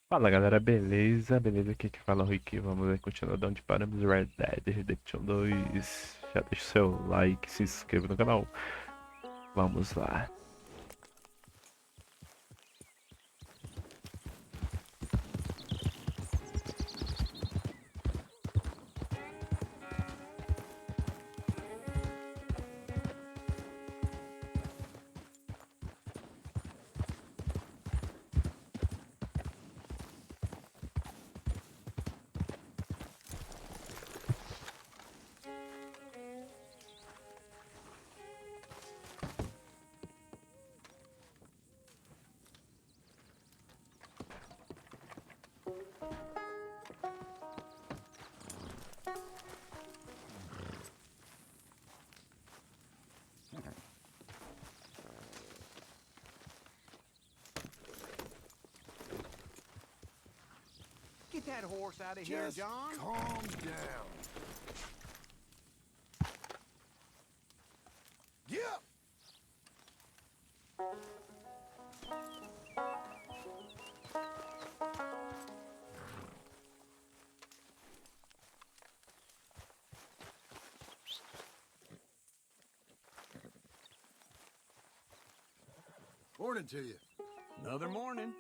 Fala galera, beleza? Beleza, aqui que fala é o Rick. Vamos aí continuar de onde paramos. Red Dead Redemption 2. Já deixa o seu like, se inscreva no canal. Vamos lá. Get that horse out of here, Just John. calm down. Yep. Morning to you. Another morning.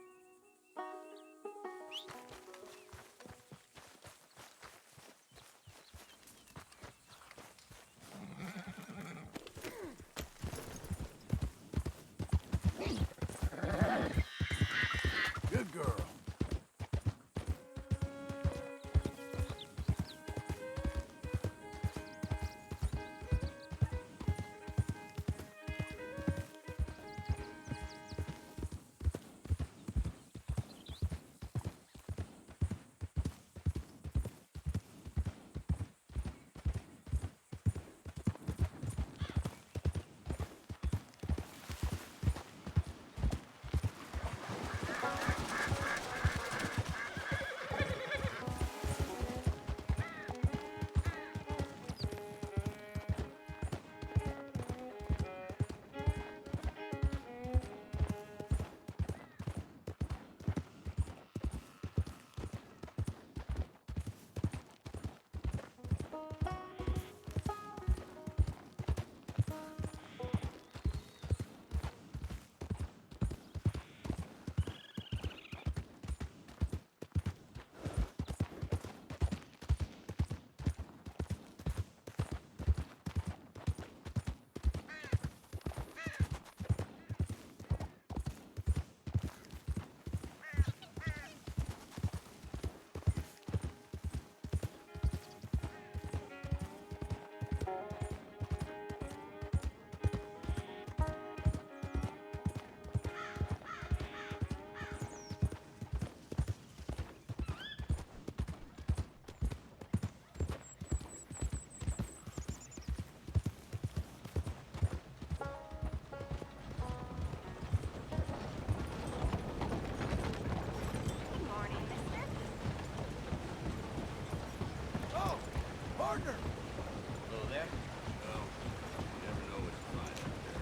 Good girl. Good morning, mister. Oh, partner. Hello there? No, you never know what you find out there.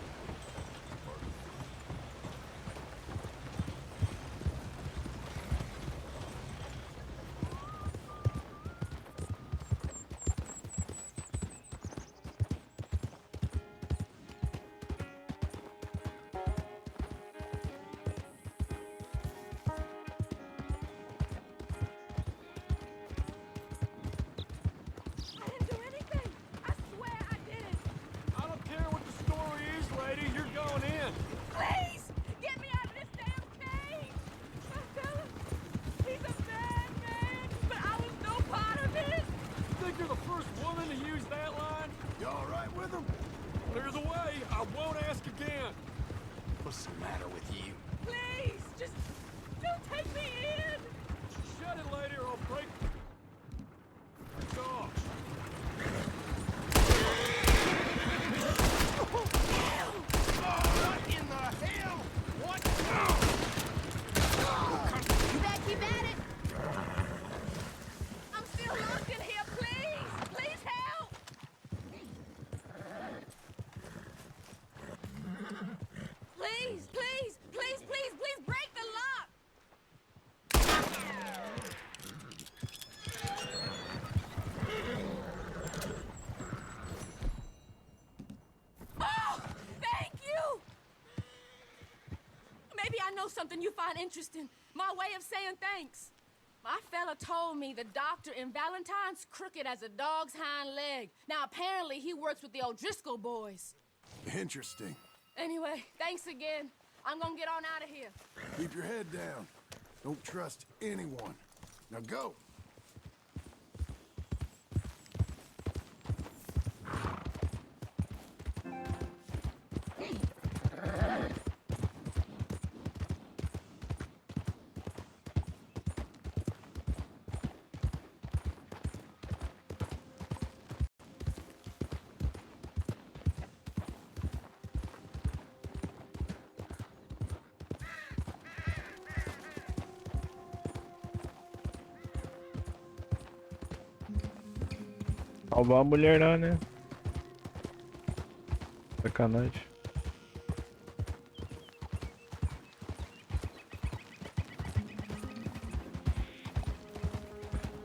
I didn't do anything. I swear I didn't. I don't care what the story is, lady. You're going in. Please, get me out of this damn cage. My fella, he's a bad man, but I was no part of it. You think you're the first woman to use that line? You all right with him? Clear the way. I won't ask again. What's the matter with you? Please, just don't take me in. Shut it, lady, or I'll break. Off. What in the hell? What? You better keep at it. I'm still locked in here. Please, please help. Please, please, please Maybe I know something you find interesting. My way of saying thanks. My fella told me the doctor in Valentine's crooked as a dog's hind leg. Now, apparently, he works with the O'Driscoll boys. Interesting. Anyway, thanks again. I'm gonna get on out of here. Keep your head down. Don't trust anyone. Now go. Salvar a mulher lá, né? Sacanagem.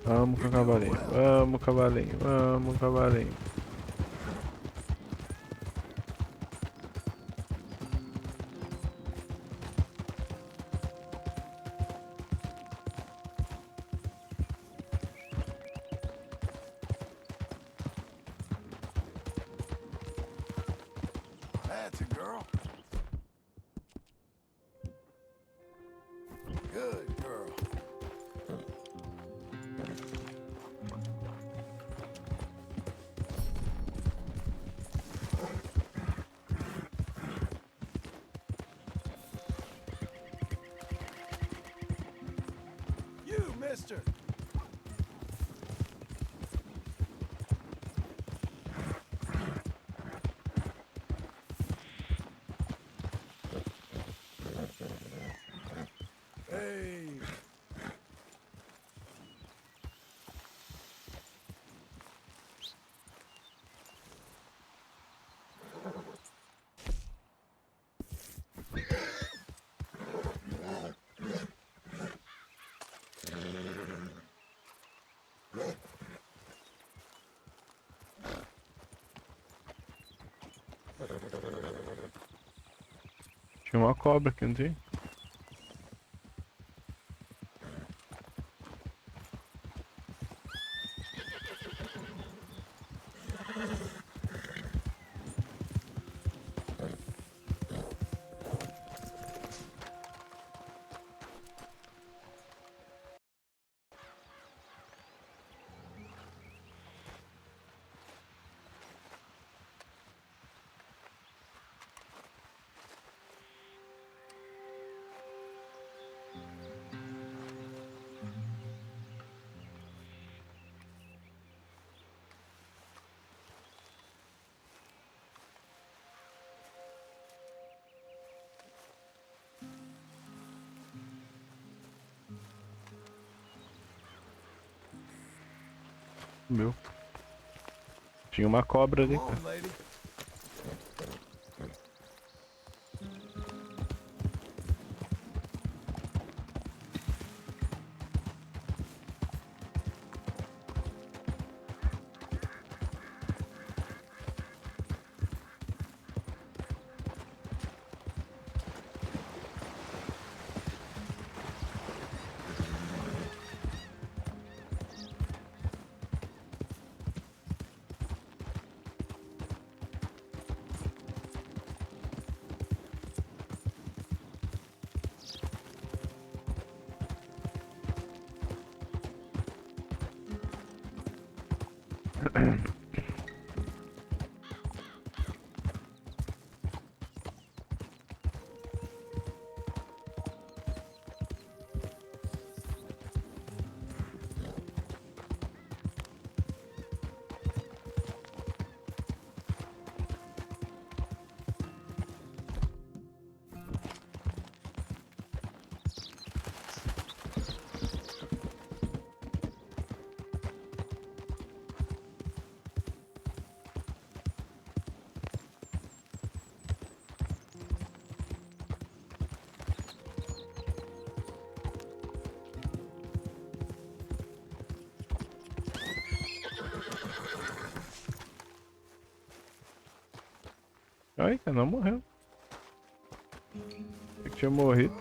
Vamos com o cavalinho, vamos cavalinho, vamos cavalinho. That's a girl. Good girl. You, mister. Hey. Tinha uma cobra aqui, não tem? Meu. Tinha uma cobra ali, Come cara. on, lady. Ai, cara, não morreu. Tinha morrido.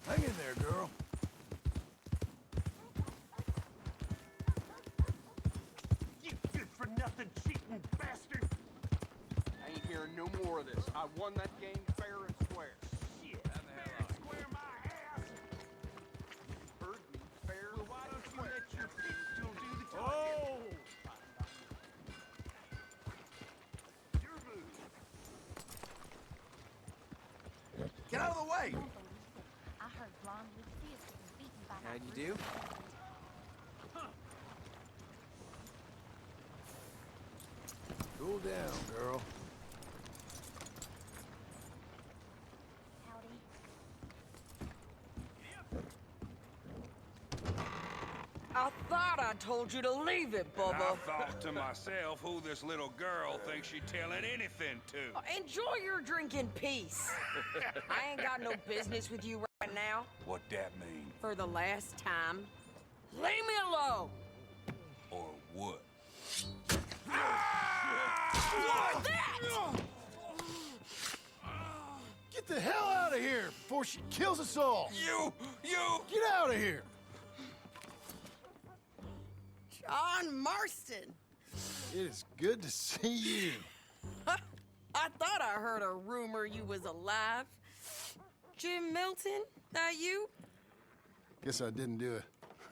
Hang in there, girl. You good-for-nothing cheating bastard! I ain't hearing no more of this. I won that game fair and square. Shit! Fair and square my ass! You heard me. Fair and why don't you let your pistol do the talking? Oh! Your move. Get out of the way! I heard Blonde was fist was beaten by How'd you do? Cool down, girl. Howdy. I thought I told you to leave it, I Bubba. thought to myself who this little girl thinks she's telling anything to. Enjoy your drink in peace. I ain't got no business with you right now. What that mean? For the last time, leave me alone. Or what? Like that! Get the hell out of here before she kills us all! You! Get out of here! John Marston. It is good to see you. I thought I heard a rumor you was alive. Jim Milton, that you? Guess I didn't do a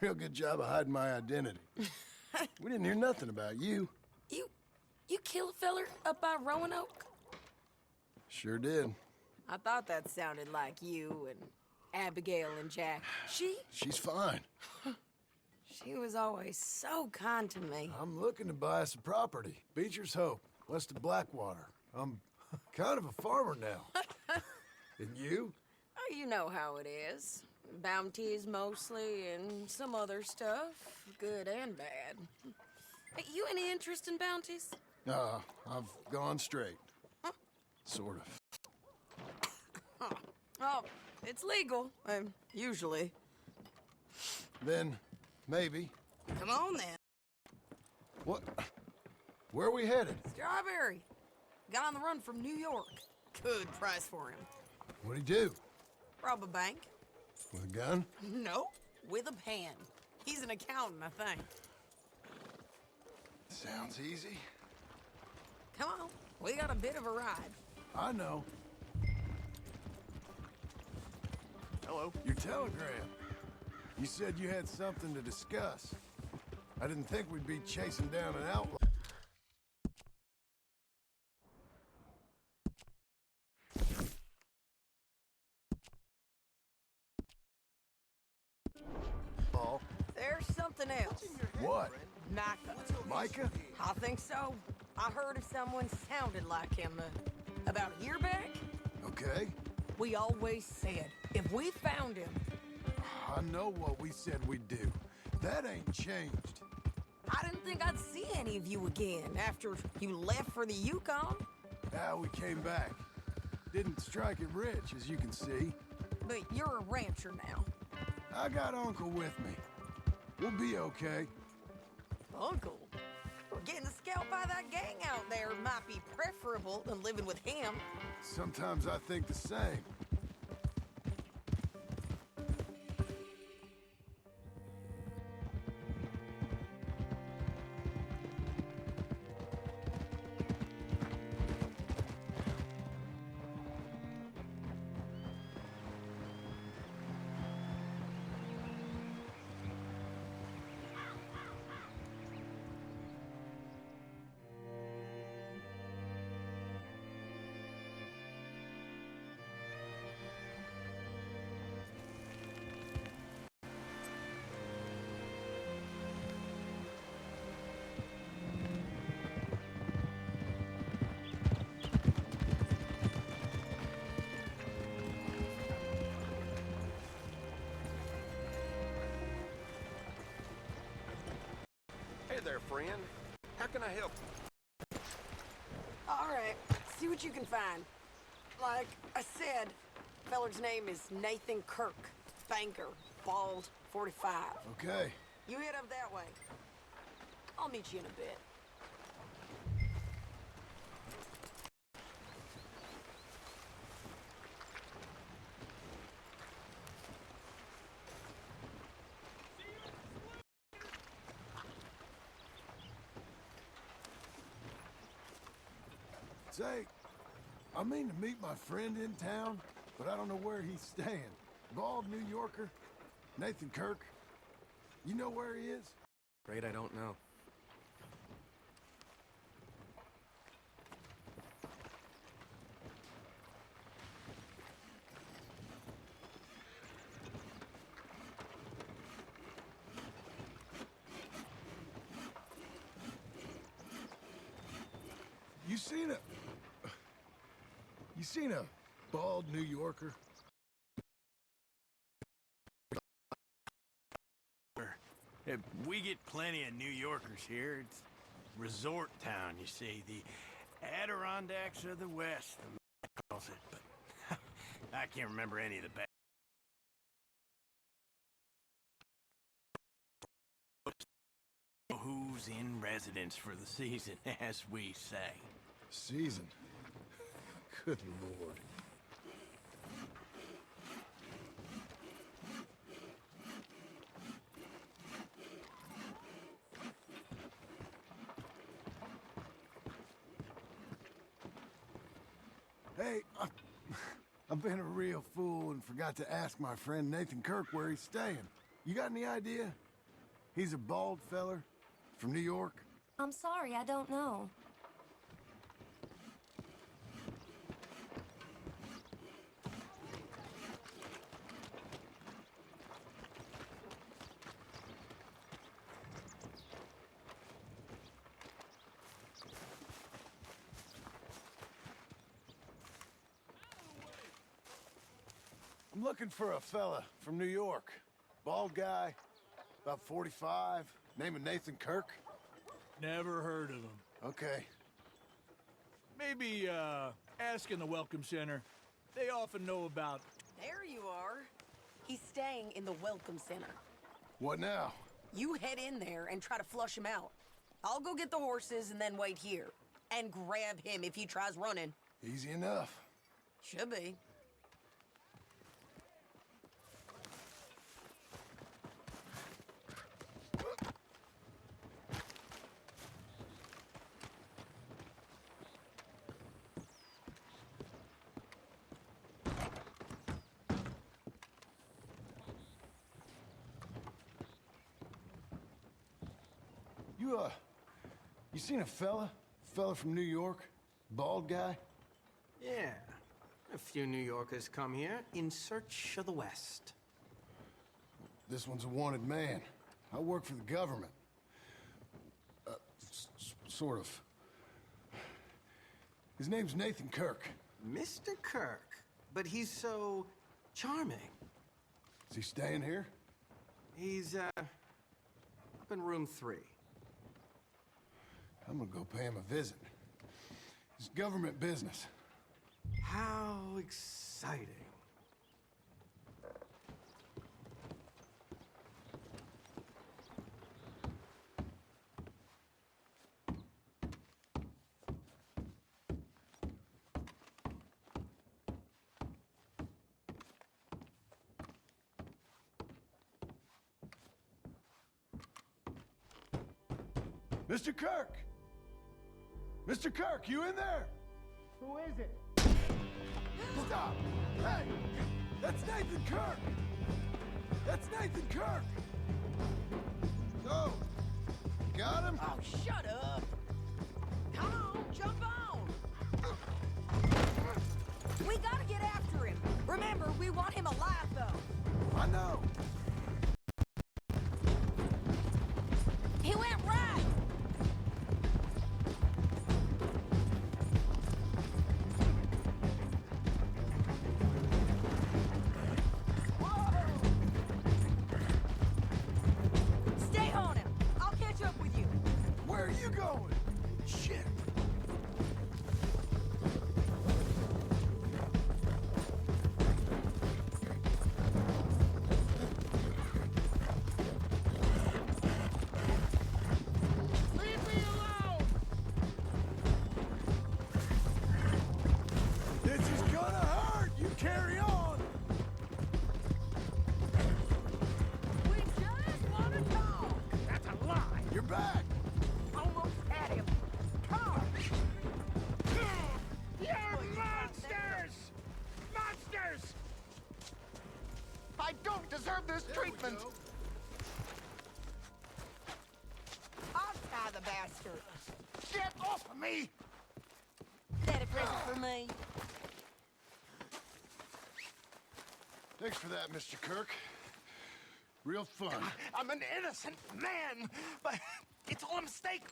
real good job of hiding my identity. We didn't hear nothing about you. You kill a feller up by Roanoke? Sure did. I thought that sounded like you and Abigail and Jack. She's fine. She was always so kind to me. I'm looking to buy us a property. Beecher's Hope, west of Blackwater. I'm kind of a farmer now. And you? Oh, you know how it is. Bounties mostly, and some other stuff, good and bad. Hey, you any interest in bounties? I've gone straight. Sort of. Oh, it's legal, usually. Then, maybe. Come on then. What? Where are we headed? Strawberry. Got on the run from New York. Good price for him. What'd he do? Rob a bank? With a gun? No, with a pen. He's an accountant, I think. Sounds easy. Come on, we got a bit of a ride. I know. Hello. Your telegram. You said you had something to discuss. I didn't think we'd be chasing down an outlaw. There's something else. What? Micah. Micah? I think so. I heard of someone sounded like him about a year back. Okay. We always said, if we found him, I know what we said we'd do. That ain't changed. I didn't think I'd see any of you again after you left for the Yukon. Now we came back. Didn't strike it rich, as you can see. But you're a rancher now. I got Uncle with me. We'll be okay. Uncle? Well, getting scalped by that gang out there might be preferable than living with him. Sometimes I think the same. can I help? All right, see what you can find. Like I said, feller's name is Nathan Kirk. Banker, bald, 45. Okay. You head up that way. I'll meet you in a bit. Say, I mean to meet my friend in town, but I don't know where he's staying. Bald New Yorker, Nathan Kirk. You know where he is? Afraid I don't know. You seen a bald New Yorker? We get plenty of New Yorkers here. It's resort town, you see. The Adirondacks of the West, the man calls it. But I can't remember any of the bad. Who's in residence for the season, as we say. Season? Good Lord. Hey, I've been a real fool and forgot to ask my friend Nathan Kirk where he's staying. You got any idea? He's a bald feller from New York. I'm sorry, I don't know. I'm looking for a fella from New York. Bald guy, about 45, name of Nathan Kirk. Never heard of him. Okay. Maybe, ask in the Welcome Center. They often know about... There you are. He's staying in the Welcome Center. What now? You head in there and try to flush him out. I'll go get the horses and then wait here. And grab him if he tries running. Easy enough. Should be. You seen a fella? Fella from New York? Bald guy? Yeah. A few New Yorkers come here in search of the West. This one's a wanted man. I work for the government. Sort of. His name's Nathan Kirk. Mr. Kirk, but he's so charming. Is he staying here? He's, up in room 3. I'm gonna go pay him a visit. It's government business. How exciting. Mr. Kirk! Mr. Kirk, you in there? Who is it? Stop! Hey! That's Nathan Kirk! That's Nathan Kirk! So, got him? Oh, shut up! Come on, jump on! We gotta get after him. Remember, we want him alive, though. I know. He went right! Stay on him. I'll catch up with you. Where are you going? deserve this treatment. I'll tie the bastard. Get off of me! That a present for me? Thanks for that, Mr. Kirk. Real fun. I'm an innocent man, but it's all a mistake.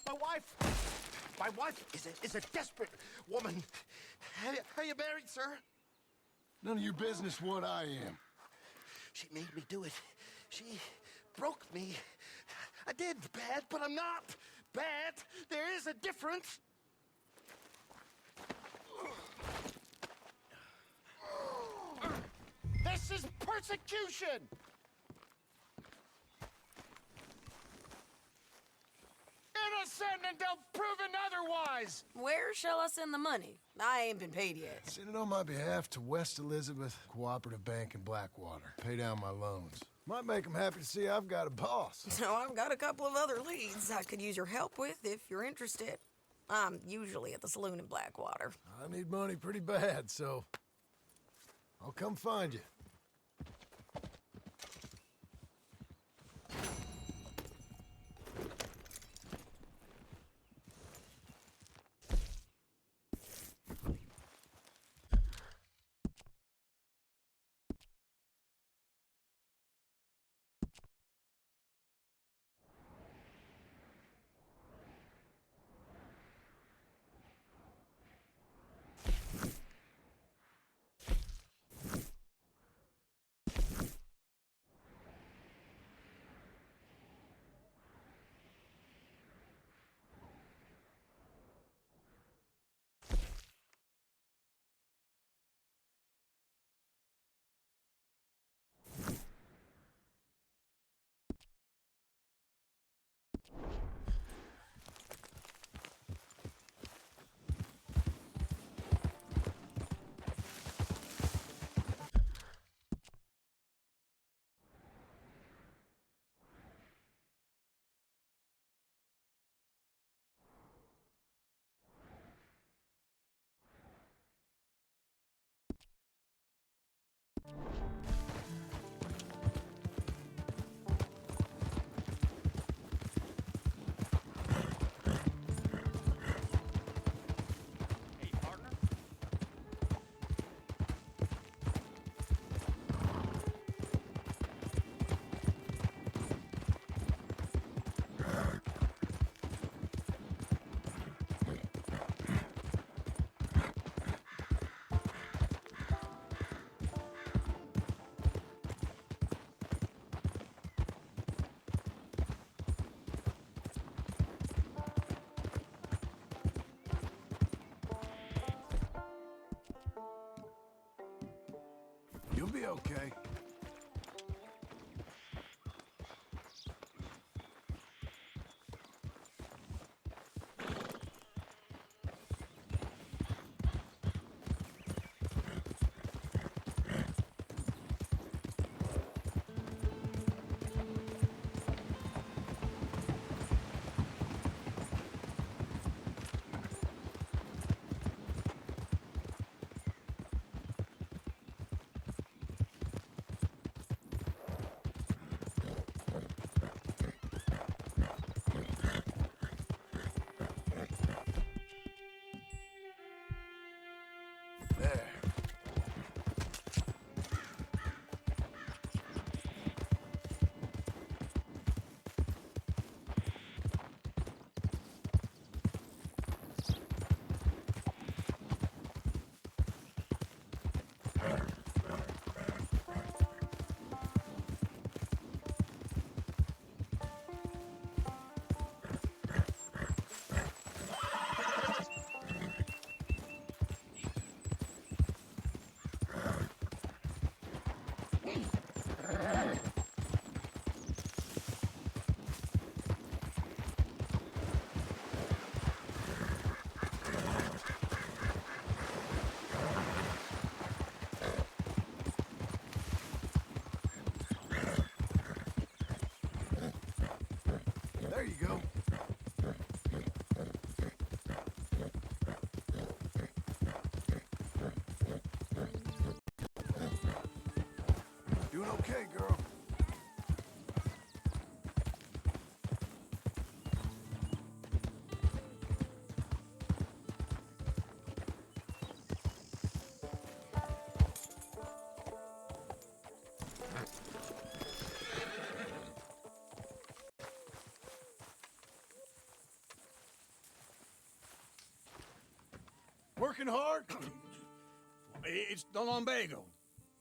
My wife is a desperate woman. Are you married, sir? None of your business what I am. She made me do it. She broke me. I did bad, but I'm not bad. There is a difference. This is persecution! Innocent until proven otherwise! Where shall I send the money? I ain't been paid yet. Send it on my behalf to West Elizabeth Cooperative Bank in Blackwater. Pay down my loans. Might make them happy to see I've got a boss. So I've got a couple of other leads I could use your help with if you're interested. I'm usually at the saloon in Blackwater. I need money pretty bad, so I'll come find you. You'll be okay. There. There you go. Doing okay, girl. working hard? It's the lumbago.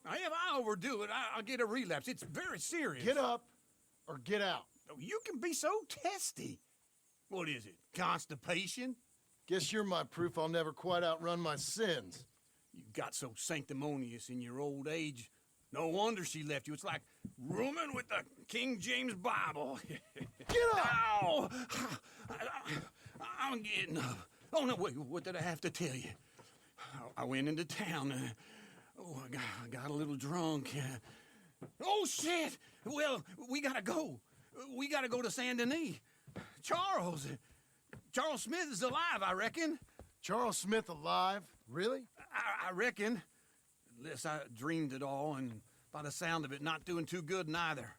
Now, if I overdo it, I'll get a relapse. It's very serious. Get up or get out. You can be so testy. What is it, constipation? Guess you're my proof I'll never quite outrun my sins. You got so sanctimonious in your old age. No wonder she left you. It's like rooming with the King James Bible. Get up! Ow! I'm getting up. Oh, no, wait, what did I have to tell you? I went into town. I got a little drunk. Oh, shit! Well, we gotta go. We gotta go to Saint Denis. Charles Smith is alive, I reckon. Charles Smith alive? Really? I reckon. Unless I dreamed it all, and by the sound of it, not doing too good neither.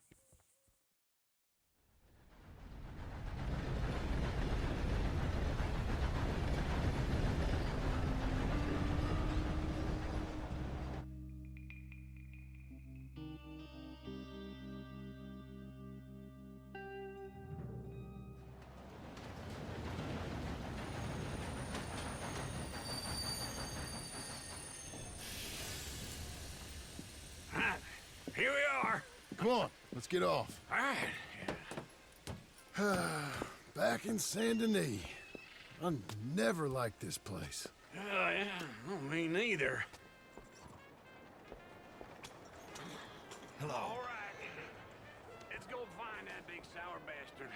Here we are. Come on, let's get off. All right. Back in Saint Denis. I never liked this place. Yeah, no, me neither. Hello. All right. Let's go find that big sour bastard.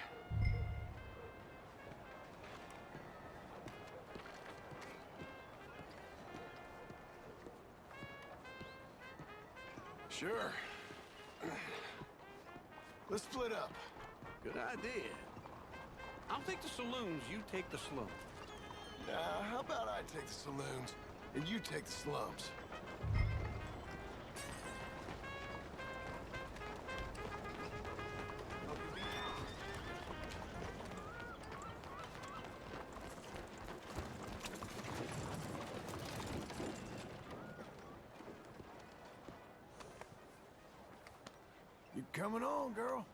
Sure. Let's split up. Good idea. I'll take the saloons, you take the slums. How about I take the saloons and you take the slums? You coming on, girl?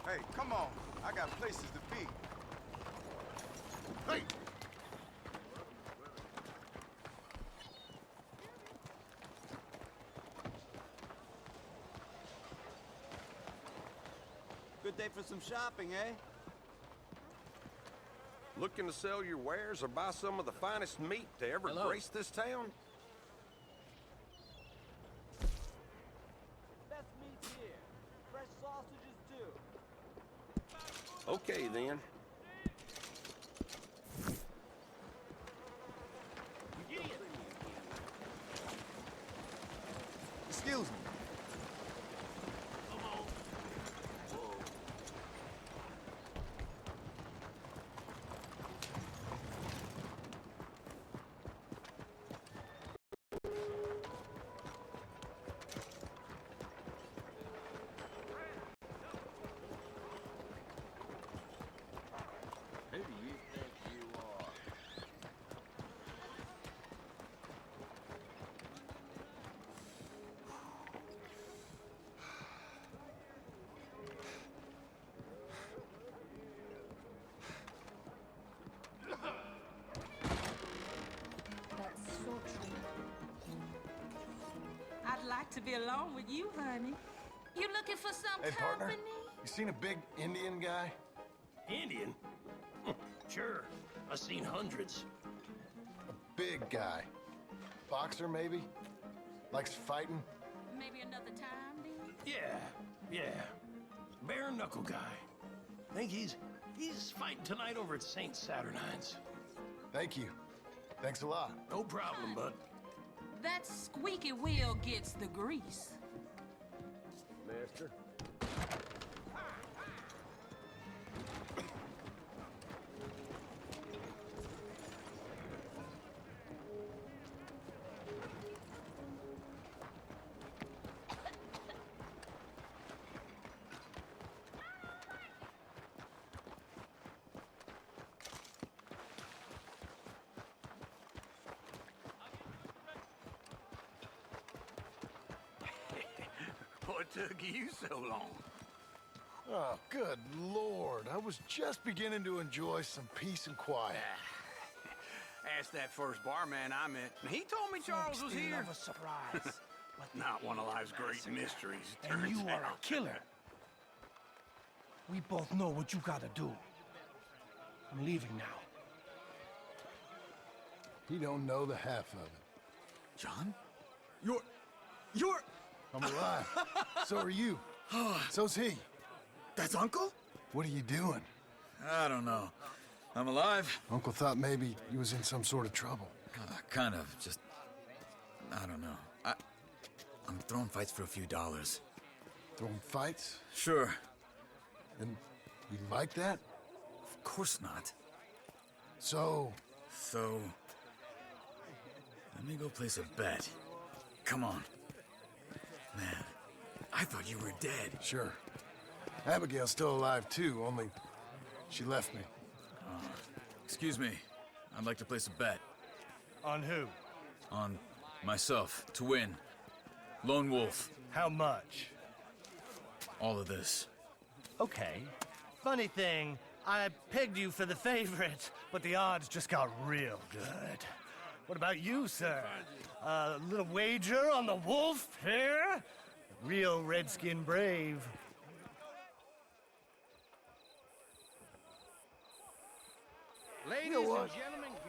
Hey, come on. I got places to be. Hey! Good day for some shopping, eh? Looking to sell your wares or buy some of the finest meat to ever grace this town? Best meat here. Fresh sausages too. Okay, then. Excuse me. Who do you think you are? That's so true. I'd like to be alone with you, honey. You looking for some Hey, partner. company? You seen a big Indian guy? Indian? Sure. I've seen hundreds. A big guy. Boxer, maybe? Likes fighting? Maybe another time, then? Yeah. Bare knuckle guy. Think he's fighting tonight over at St. Saturnine's. Thank you. Thanks a lot. No problem, bud. That squeaky wheel gets the grease. Master? took you so long? Oh, good Lord. I was just beginning to enjoy some peace and quiet. Asked that first barman I met. He told me Charles was here. Of a surprise. Not one of life's great mysteries, it And turns you are out. a killer. We both know what you gotta do. I'm leaving now. He don't know the half of it. John? You're... I'm alive. So are you. So's he. That's Uncle? What are you doing? I don't know. I'm alive. Uncle thought maybe you was in some sort of trouble. Kind of, just... I don't know. I'm throwing fights for a few dollars. Throwing fights? Sure. And you like that? Of course not. So, let me go place a bet. Come on. Man, I thought you were dead. sure. Abigail's still alive too, only she left me. Excuse me. I'd like to place a bet. On who? On myself, to win. Lone Wolf. How much? All of this. Okay. Funny thing, I pegged you for the favorite, but the odds just got real good. What about you, sir? A little wager on the wolf here? Real redskin brave. You know what?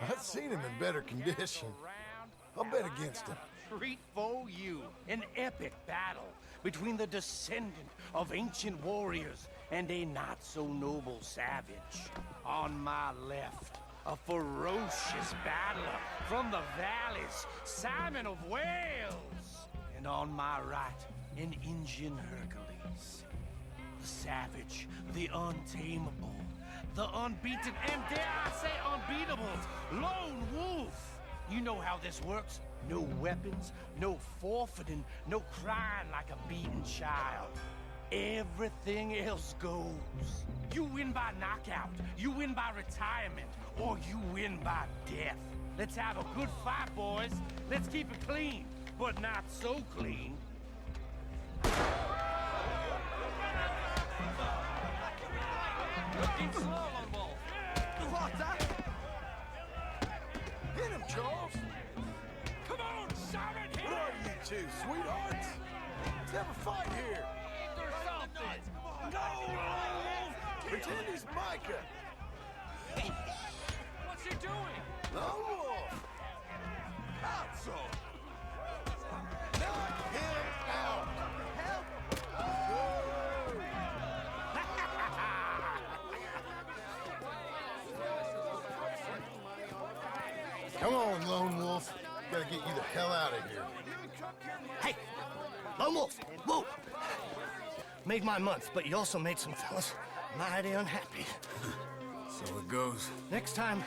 I've seen him in better condition. I'll bet against him. Treat for you an epic battle between the descendant of ancient warriors and a not-so-noble savage. On my left, a ferocious battler from the valleys, Simon of Wales. And on my right, an Indian Hercules. The savage, the untamable, the unbeaten, and dare I say unbeatable, Lone Wolf. You know how this works. No weapons, no forfeiting, no crying like a beaten child. Everything else goes. You win by knockout, you win by retirement, or you win by death. Let's have a good fight, boys. Let's keep it clean, but not so clean. Looking slow on Wolf. Hit him, Charles! Come on, Simon, hit What are you two, sweethearts? Let's have a fight here. or something. Go, Wolf! Pretend he's Micah. What's he doing? Lone Wolf. Out, so. Knock him out. Come on, Lone Wolf. Gotta get you the hell out of here. Hey, Lone Wolf, whoa! Made my month, but you also made some fellas mighty unhappy. So it goes. Next time,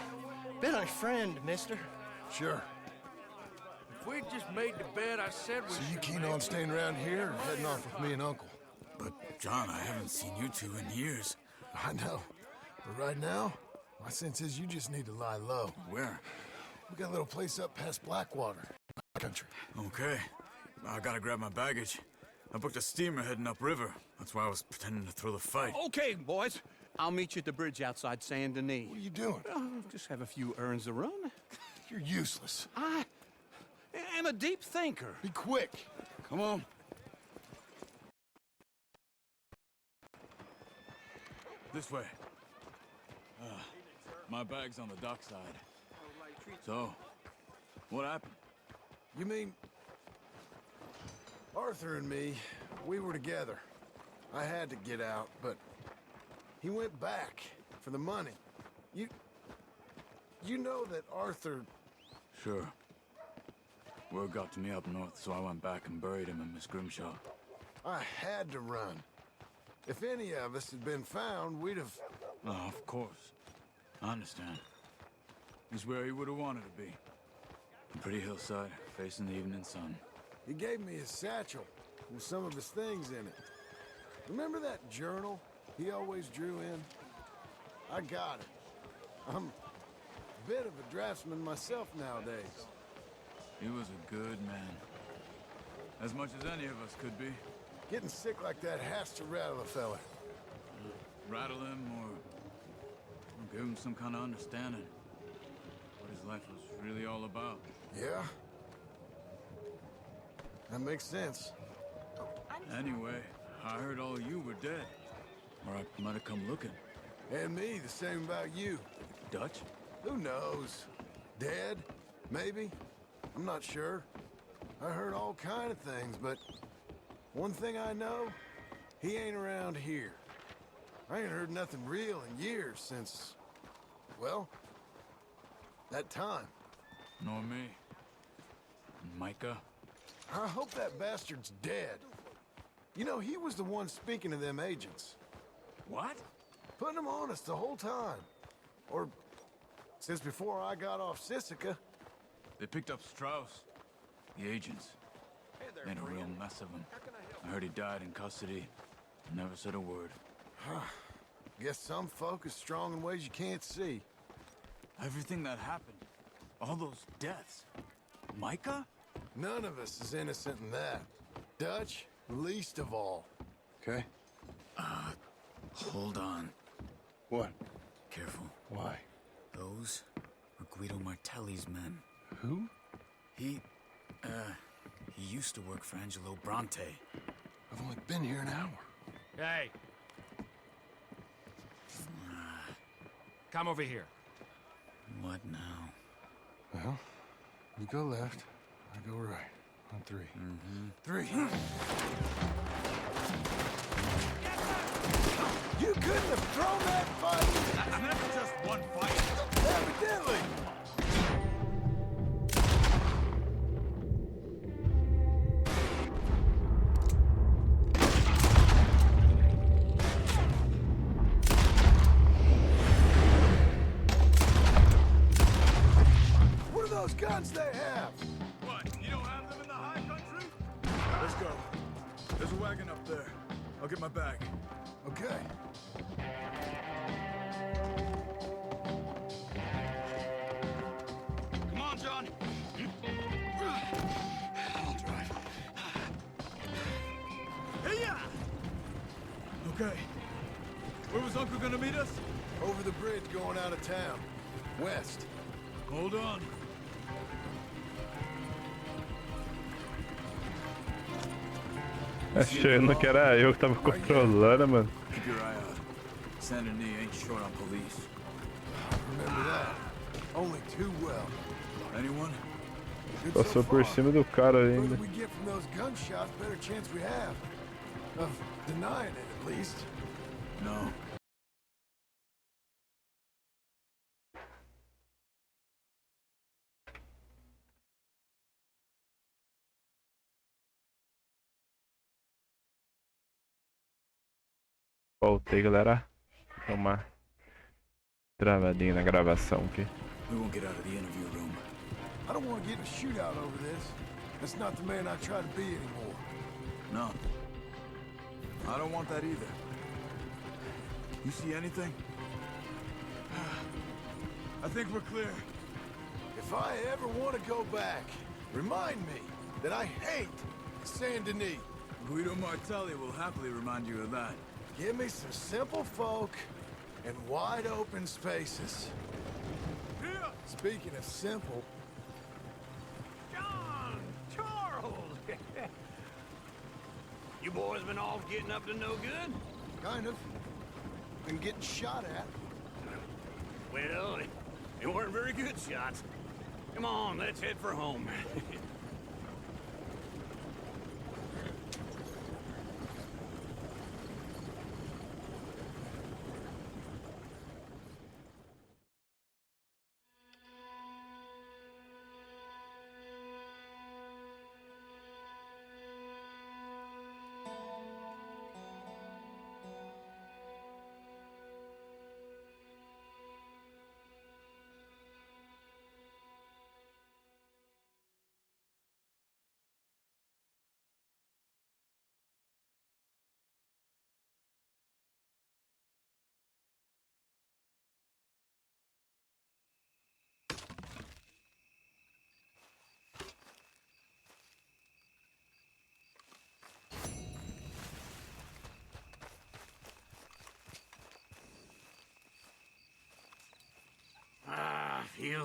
bet on a friend, mister. Sure. If we just made the bed I said we So you keen on staying around here or heading off with me and Uncle? But, John, I haven't seen you two in years. I know. But right now, my sense is you just need to lie low. Where? We got a little place up past Blackwater. Country. Okay. I gotta grab my baggage. I booked a steamer heading upriver. That's why I was pretending to throw the fight. Okay, boys. I'll meet you at the bridge outside Saint Denis. What are you doing? Just have a few errands to run. You're useless. I am a deep thinker. Be quick. Come on. This way. My bag's on the dockside. So, what happened? You mean... Arthur and me, we were together. I had to get out, but... He went back for the money. You know that Arthur... Sure. Word got to me up north, so I went back and buried him in Miss Grimshaw. I had to run. If any of us had been found, we'd have... Oh, of course. I understand. He's where he would have wanted to be. A pretty hillside, facing the evening sun. He gave me his satchel with some of his things in it. Remember that journal he always drew in? I got it. I'm a bit of a draftsman myself nowadays. He was a good man. As much as any of us could be. Getting sick like that has to rattle a fella. Rattle him or give him some kind of understanding what his life was really all about. Yeah? That makes sense. Anyway, I heard all you were dead. Or I might have come looking. And me, the same about you. Dutch? Who knows? Dead? Maybe? I'm not sure. I heard all kind of things, but one thing I know, he ain't around here. I ain't heard nothing real in years since, well, that time. Nor me. Micah? I hope that bastard's dead. You know, he was the one speaking to them agents. What? Putting them on us the whole time. Or since before I got off Sisika. They picked up Strauss. The agents. Made a real mess of him. I heard he died in custody. Never said a word. Guess some folk is strong in ways you can't see. Everything that happened. All those deaths. Micah? None of us is innocent in that. Dutch, least of all. Okay? Hold on. What? Careful. Why? Those are Guido Martelli's men. Who? He used to work for Angelo Bronte. I've only been here an hour. Hey. Come over here. What now? Well, you go left, I go right. On three. Three. You couldn't have thrown that fight! That's never just one fight. Evidently! What are those guns they have? What? You don't have them in the high country? Let's go. There's a wagon up there. I'll get my bag. Okay. Come on, John. I'll drive. Hey-ya! Okay. Where was Uncle gonna meet us? Over the bridge going out of town. West. Hold on. Achando que era eu que tava controlando, mano. Keep your eye out. Saint Denis ain't short on police. Remember that. Only too well. Anyone? Good Passou so por far. cima do cara The ainda. further we get from those gunshots, better chance we have. Of denying it, at least. No. Voltei, galera. Dá uma travadinha na gravação aqui. We won't get out of the interview room. I don't want to get in a shootout over this. That's not the man I try to be anymore. No. I don't want that either. You see anything? I think we're clear. If I ever want to go back, remind me that I hate Saint Denis. Guido Martelli will happily remind you of that. Give me some simple folk and wide open spaces. Speaking of simple, John! Charles! You boys been all getting up to no good? kind of, and getting shot at. Well, they weren't very good shots. Come on, let's head for home.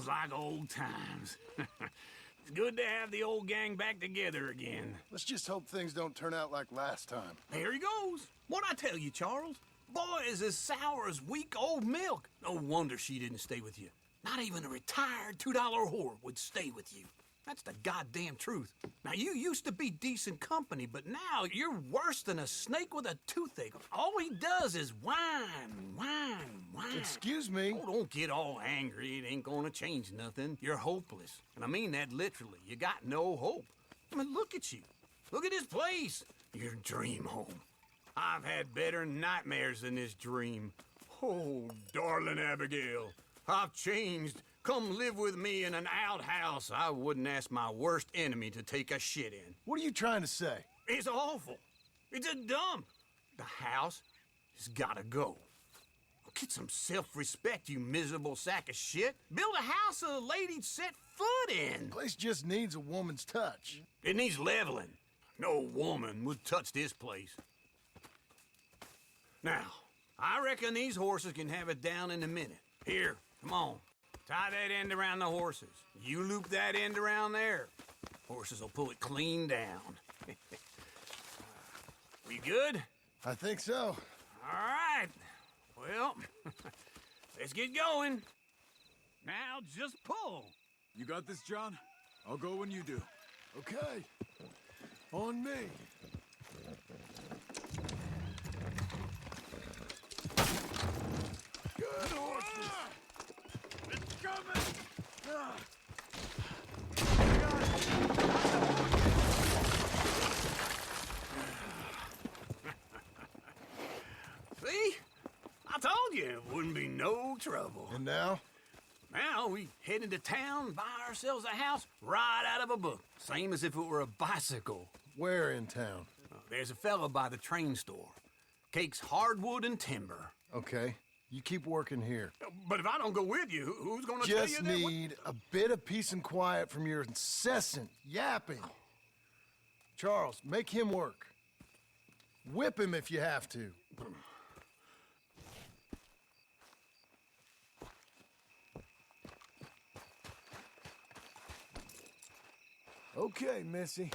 Feels like old times. It's good to have the old gang back together again. Let's just hope things don't turn out like last time. There he goes. What'd I tell you, Charles? Boy is as sour as weak old milk. No wonder she didn't stay with you. Not even a retired $2 whore would stay with you. That's the goddamn truth. Now, you used to be decent company, but now you're worse than a snake with a toothache. All he does is whine. Excuse me? Oh, don't get all angry. It ain't gonna change nothing. You're hopeless. And I mean that literally. You got no hope. I mean, look at you. Look at this place. Your dream home. I've had better nightmares than this dream. Oh, darling Abigail, I've changed. Come live with me in an outhouse I wouldn't ask my worst enemy to take a shit in. What are you trying to say? It's awful. It's a dump. The house has gotta go. Get some self-respect, you miserable sack of shit. Build a house a lady'd set foot in. The place just needs a woman's touch. It needs leveling. No woman would touch this place. Now, I reckon these horses can have it down in a minute. Here, come on. Tie that end around the horses. You loop that end around there. Horses will pull it clean down. We good? I think so. All right. Well, let's get going. Now just pull. You got this, John? I'll go when you do. Okay. On me. Good horses. It's coming. See? I told you it wouldn't be no trouble. And now? Now we head into town, buy ourselves a house right out of a book. Same as if it were a bicycle. Where in town? There's a fella by the train store. Cakes hardwood and timber. Okay. You keep working here. But if I don't go with you, who's gonna tell you Just that? need a bit of peace and quiet from your incessant yapping. Charles, make him work. Whip him if you have to. Okay, Missy.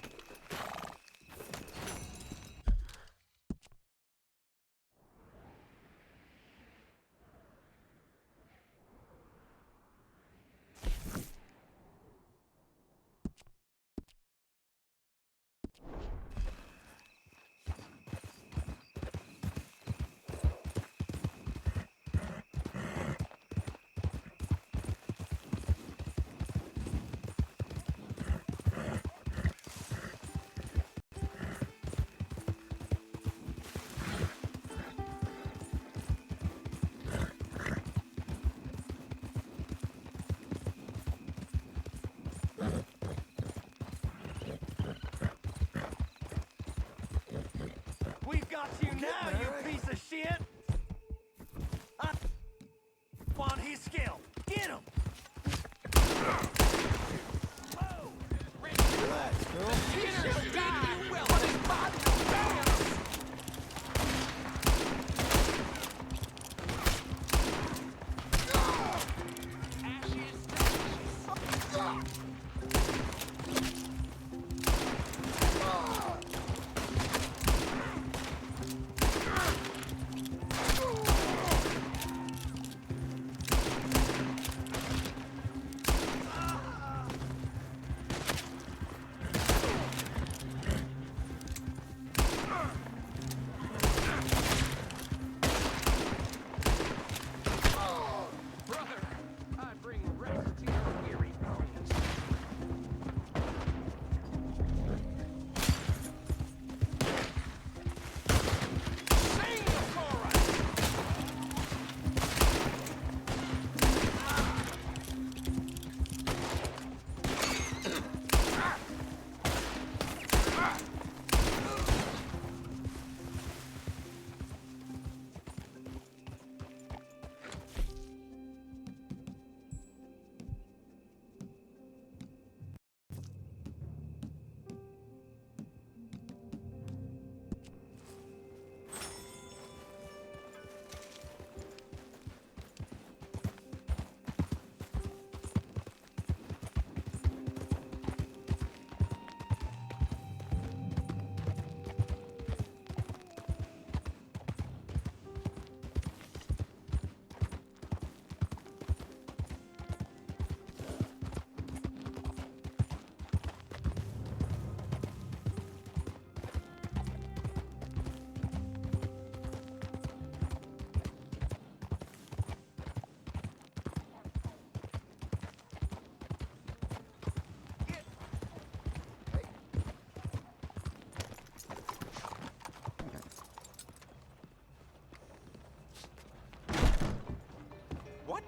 We've got you now, you piece of shit! I want his skill. Get him! Whoa! Relax, girl.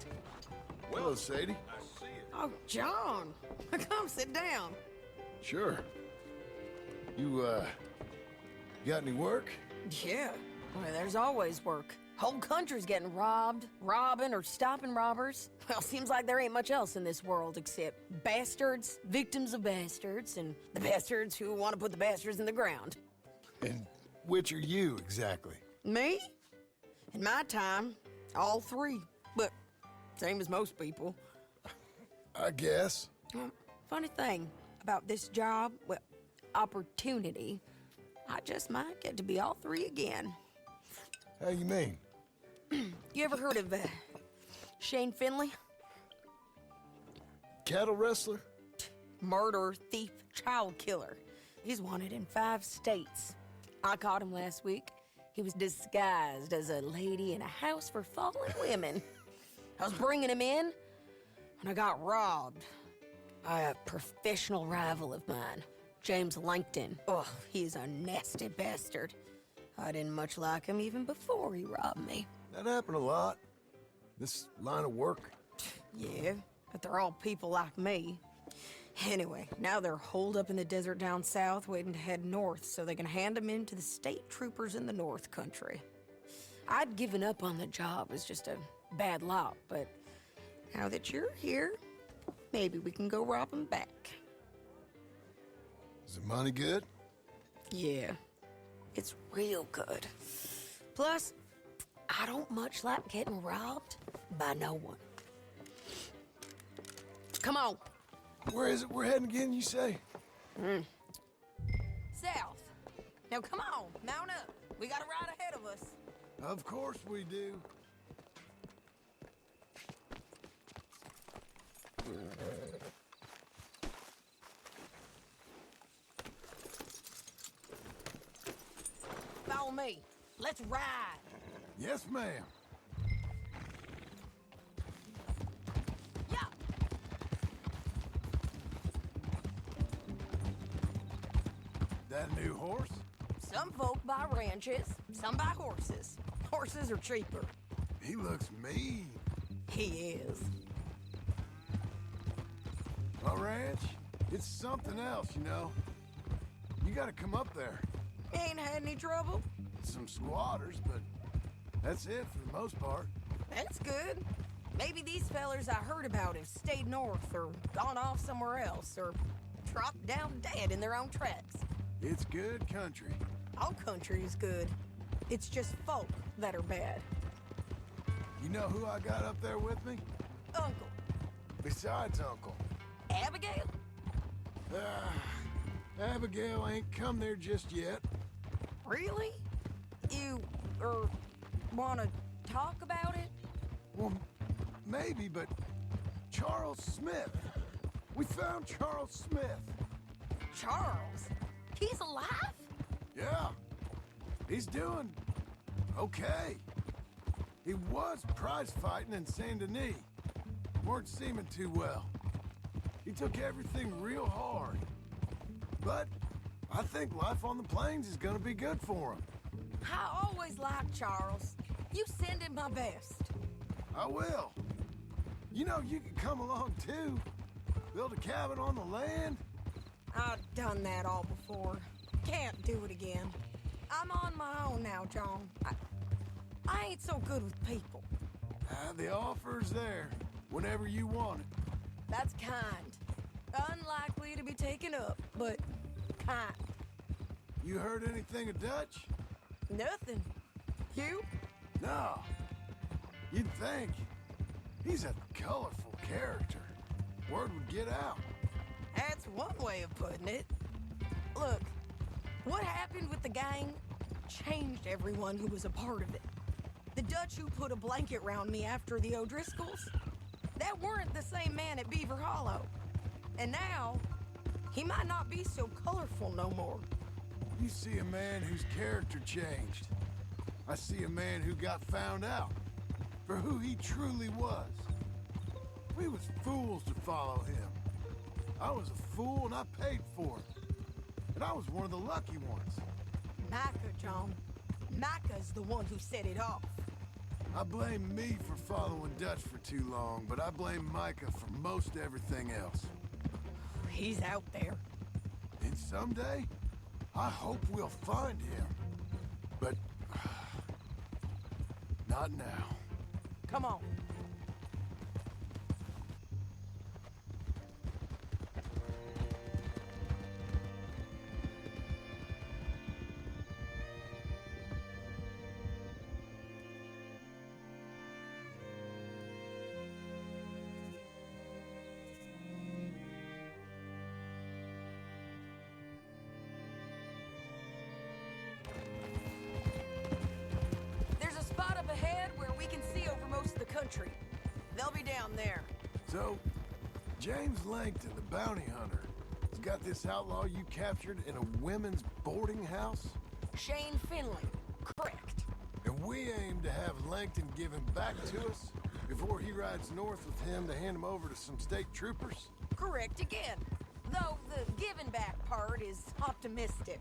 that. Hello, Sadie. Oh, John. Come sit down. Sure. You, got any work? Yeah. Well, there's always work. Whole country's getting robbed, robbing, or stopping robbers. Well, seems like there ain't much else in this world except bastards, victims of bastards, and the bastards who want to put the bastards in the ground. And which are you, exactly? Me? In my time, all three. But same as most people. I guess. Funny thing about this job, well, opportunity, I just might get to be all three again. How you mean? You ever heard of Shane Finley? Cattle wrestler? Murderer, thief, child killer. He's wanted in 5 states. I caught him last week. He was disguised as a lady in a house for fallen women. I was bringing him in when I got robbed by a professional rival of mine, James Langton. Oh, he's a nasty bastard. I didn't much like him even before he robbed me. That happened a lot. This line of work. Yeah, but they're all people like me. Anyway, now they're holed up in the desert down south waiting to head north so they can hand them in to the state troopers in the north country. I'd given up on the job as just a bad lot, but now that you're here, maybe we can go rob them back. Is the money good? Yeah, it's real good. Plus, I don't much like getting robbed by no one. Come on. Where is it we're heading again, you say? South. Now come on, mount up. We got a ride ahead of us. Of course we do. Follow me. Let's ride. Yes, ma'am. Yeah. That a new horse? Some folk buy ranches, some buy horses. Horses are cheaper. He looks mean. He is. A ranch? It's something else, you know. You gotta come up there. Ain't had any trouble? Some squatters, but that's it for the most part. That's good. Maybe these fellers I heard about have stayed north or gone off somewhere else or dropped down dead in their own tracks. It's good country. All country is good. It's just folk that are bad. You know who I got up there with me? Uncle. Besides Uncle. Abigail? Abigail ain't come there just yet. Really? You, wanna talk about it? Well, maybe, but Charles Smith. We found Charles Smith. Charles? He's alive? Yeah. He's doing okay. He was prize fighting in Saint Denis. Weren't seeming too well. He took everything real hard. But I think life on the plains is gonna be good for him. I always liked Charles. You send him my best. I will. You know, you can come along too. Build a cabin on the land. I've done that all before. Can't do it again. I'm on my own now, John. I ain't so good with people. The offer's there whenever you want it. That's kind. Unlikely to be taken up, but kind. You heard anything of Dutch? Nothing. You? No. You'd think. He's a colorful character. Word would get out. That's one way of putting it. Look, what happened with the gang changed everyone who was a part of it. The Dutch who put a blanket round me after the O'Driscolls, that weren't the same man at Beaver Hollow. And now, he might not be so colorful no more. You see a man whose character changed. I see a man who got found out for who he truly was. We was fools to follow him. I was a fool and I paid for it. And I was one of the lucky ones. Micah, John. Micah's the one who set it off. I blame me for following Dutch for too long, but I blame Micah for most everything else. He's out there. And someday, I hope we'll find him. But not now. Come on. Country. They'll be down there. So, James Langton, the bounty hunter, has got this outlaw you captured in a women's boarding house? Shane Finley. Correct. And we aim to have Langton give him back to us before he rides north with him to hand him over to some state troopers? Correct again. Though the giving back part is optimistic.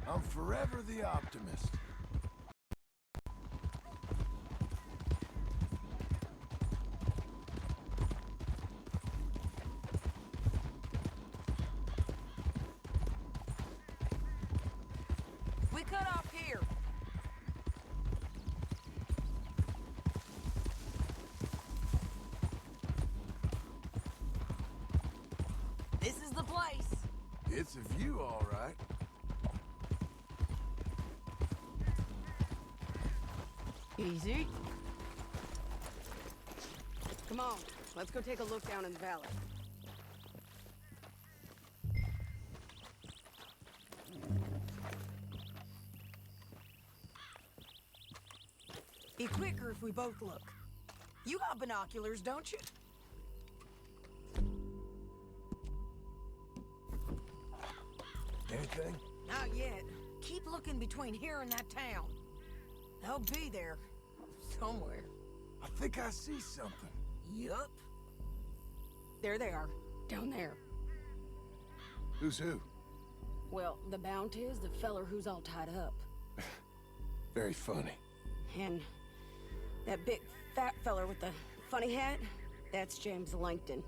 I'm forever the optimist. We cut off here. This is the place. It's a view, all right. Easy. Come on, let's go take a look down in the valley. Be quicker if we both look. You got binoculars, don't you? Anything? Not yet. Keep looking between here and that town. They'll be there. Somewhere. I think I see something. Yup. There they are. Down there. Who's who? Well, the Bounty is the feller who's all tied up. Very funny. And that big fat feller with the funny hat, that's James Langton.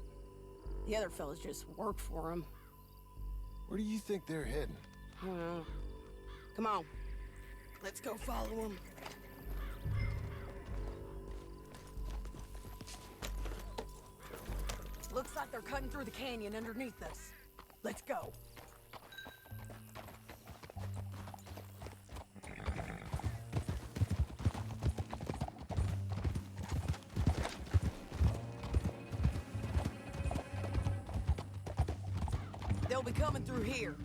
The other fellas just work for him. Where do you think they're heading? I don't know. Come on. Let's go follow them. Looks like they're cutting through the canyon underneath us. Let's go. They'll be coming through here.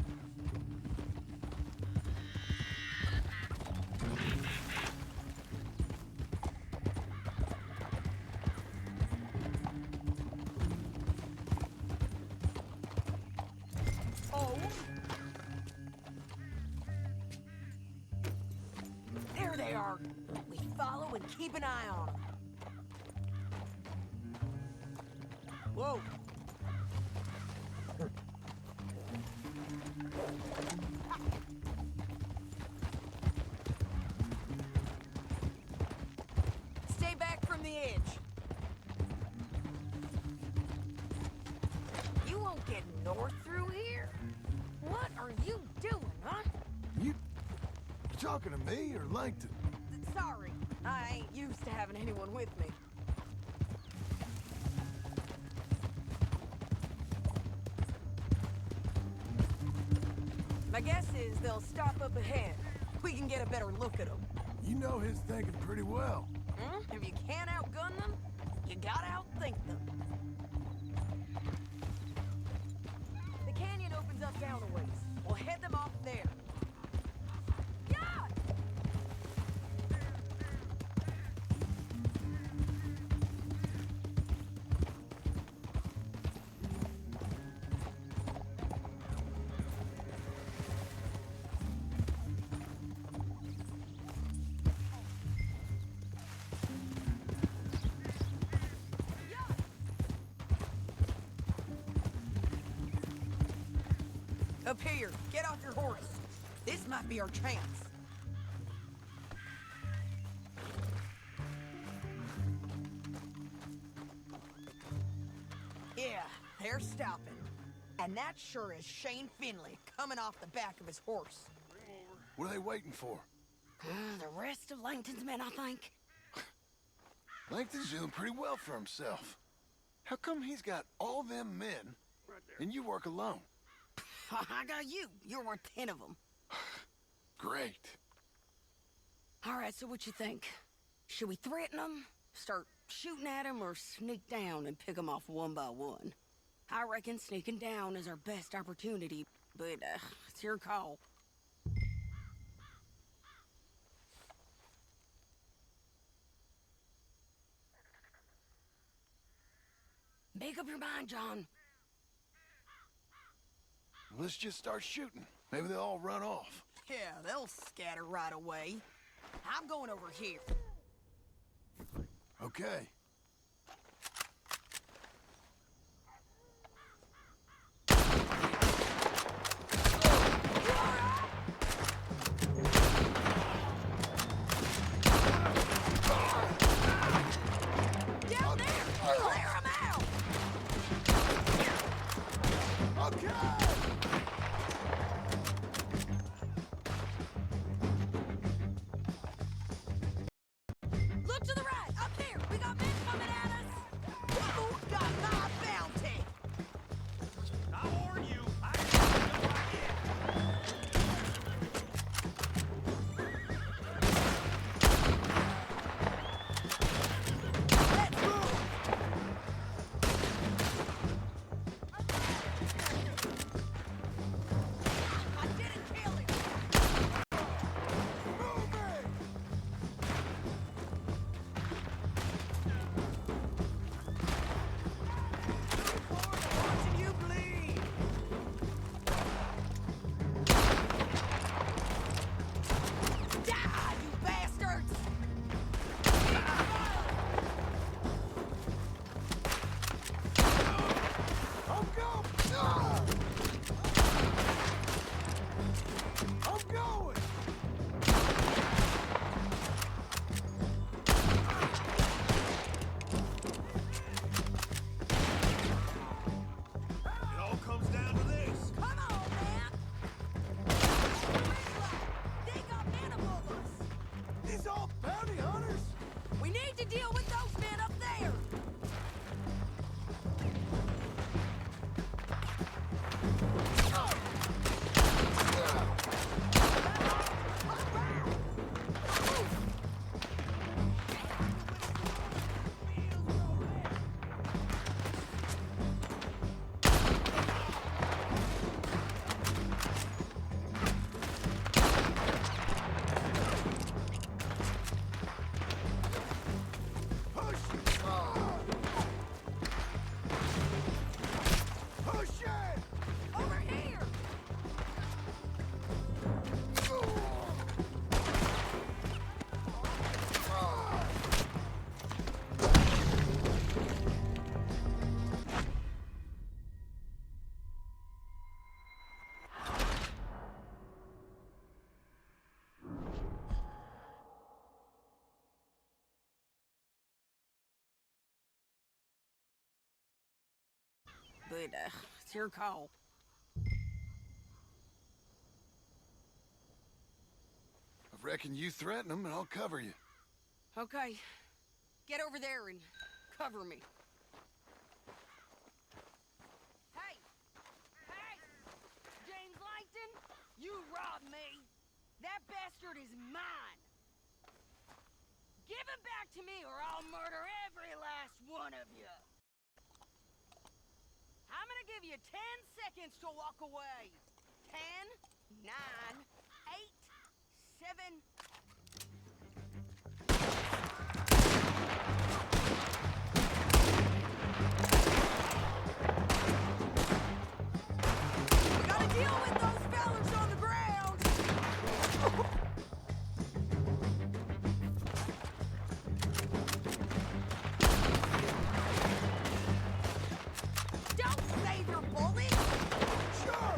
Oh. There they are. We follow and keep an eye on them. Whoa. Stay back from the edge. You won't get north through here? What are you doing, huh? You talking to me or Langton? Sorry, I ain't used to having anyone with me. My guess is they'll stop up ahead. We can get a better look at them. You know his thinking pretty well. If you can't outgun them, you gotta outthink them. The canyon opens up down a ways. We'll head them off there. Yeah! Up here, get off your horse. This might be our chance. they're stopping. And that sure is Shane Finley coming off the back of his horse. What are they waiting for? The rest of Langton's men, I think. Langton's doing pretty well for himself. How come he's got all them men, and you work alone? I got you. You're worth 10 of them. Great. All right, so what you think? Should we threaten them, start shooting at them, or sneak down and pick them off one by one? I reckon sneaking down is our best opportunity, but it's your call. Make up your mind, John. Let's just start shooting. Maybe they'll all run off. Yeah, they'll scatter right away. I'm going over here. Okay. Down there! Clear 'em out! Okay! Look to the right! Up there! We got men coming at us! Who got my bounty? I warn you, I ain't gonna fight yet. Let's move! I didn't kill him! Watching you bleed! Die, you bastards! I'm going! Ah! I'm going! It all comes down to this. Come on, man! They got men above us! These all bounty hunters? We need to deal with those men up there! Push! Ah! Push it! Over here! But, it's your call. I reckon you threaten them and I'll cover you. Okay. Get over there and cover me. Hey! Hey! James Langton, you robbed me! That bastard is mine! Give him back to me or I'll murder every last one of you! I'm gonna give you 10 seconds to walk away. 10, 9, 8, 7... We gotta deal with those fellas on the ground! Don't save your bullets! Sure!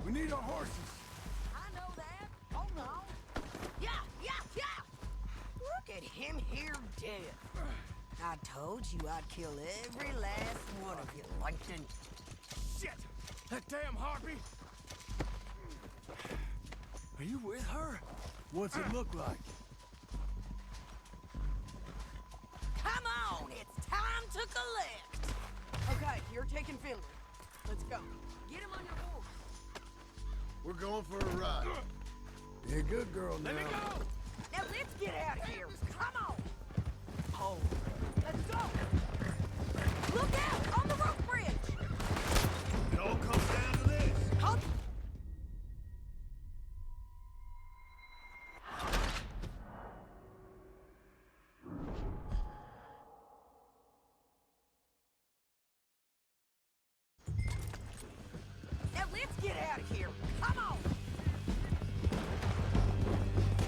We need our horses. I know that. Hold on. Yeah, yeah, yeah! Look at him here dead. I told you I'd kill every last one of you, Langton. Shit! That damn harpy! Are you with her? What's it look like? Come on, it's time to collect. Okay, you're taking Finley. Let's go. Get him on your horse. We're going for a ride. Be a good girl now. Let me go! Now let's get out of here. Come on. Oh, let's go. Look out on the rope bridge. It all comes down to this. Hold. Now let's get out of here. Come on.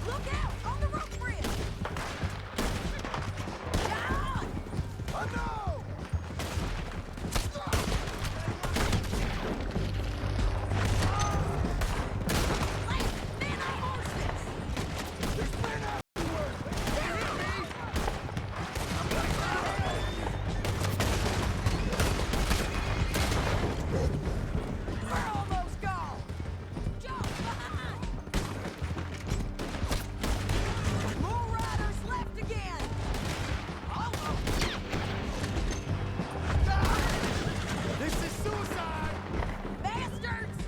Look out on the rope bridge. John! I know! Man on horses! There's men out everywhere! We're almost gone! Jump behind! More riders left again! Almost! This is suicide! Bastards!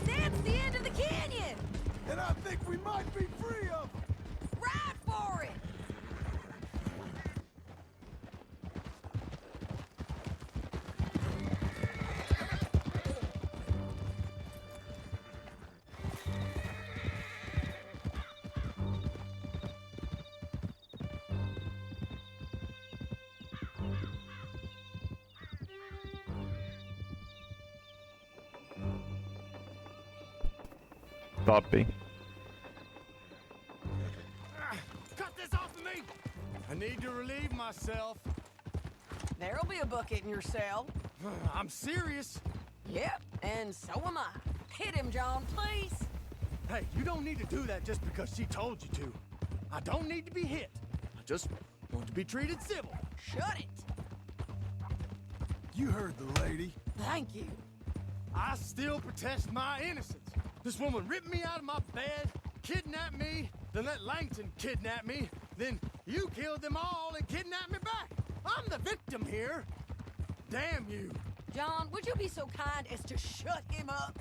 That's the end of the canyon! And I think we might be free of them! Ride for it! Top, hein? Cut this off of me! I need to relieve myself. There'll be a bucket in your cell. I'm serious. Yep, and so am I. Hit him, John, please. Hey, you don't need to do that just because she told you to. I don't need to be hit. I just want to be treated civil. Shut it. You heard the lady. Thank you. I still protest my innocence. This woman ripped me out of my bed, kidnapped me, then let Langton kidnap me, then you killed them all and kidnapped me back. I'm the victim here. Damn you. John, would you be so kind as to shut him up?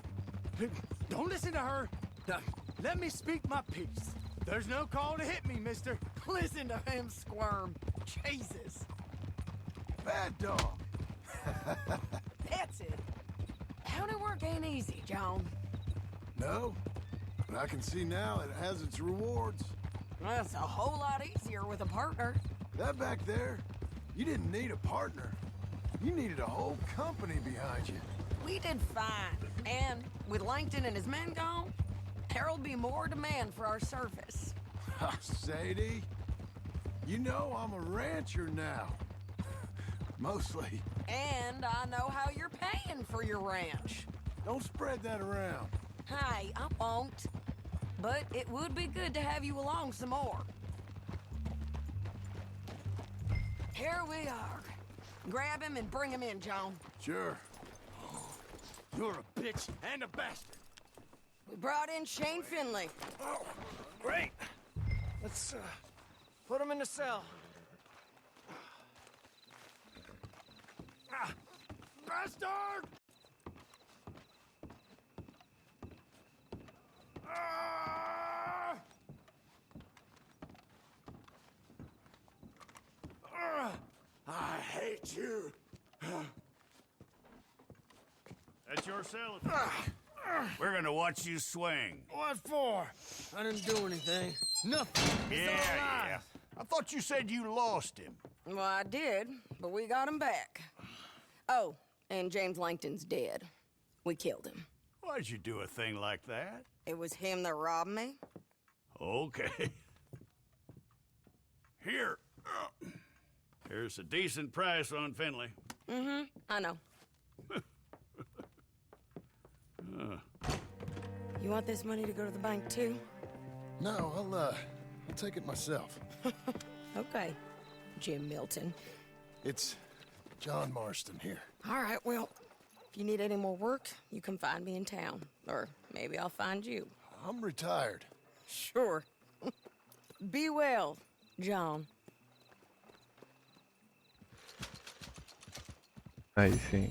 Don't listen to her. Now, let me speak my piece. There's no call to hit me, mister. Listen to him squirm. Jesus. Bad dog. That's it. County work ain't easy, John. No, but I can see now it has its rewards. Well, it's a whole lot easier with a partner. That back there, you didn't need a partner. You needed a whole company behind you. We did fine. And with Langton and his men gone, there'll be more demand for our service. Sadie, you know I'm a rancher now. Mostly. And I know how you're paying for your ranch. Don't spread that around. Hey, I won't. But it would be good to have you along some more. Here we are. Grab him and bring him in, John. Sure. You're a bitch and a bastard. We brought in Shane Finley. Oh, great. Let's put him in the cell. Ah, bastard! Ah! Ah! I hate you. That's your cell. We're gonna watch you swing. What for? I didn't do anything. Nothing. He's alive. Yeah. I thought you said you lost him. Well, I did, but we got him back. Oh, and James Langton's dead. We killed him. Why'd you do a thing like that? It was him that robbed me. Okay. Here. Here's a decent price on Finley. Mm-hmm, I know. You want this money to go to the bank too? No, I'll take it myself. Okay, Jim Milton. It's John Marston here. All right, well, if you need any more work, you can find me in town. Or maybe I'll find you. I'm retired. Sure. Be well, John. Aí sim.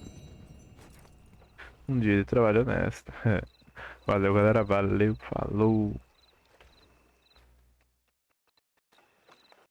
Um dia de trabalho honesto. Valeu, galera. Valeu, falou.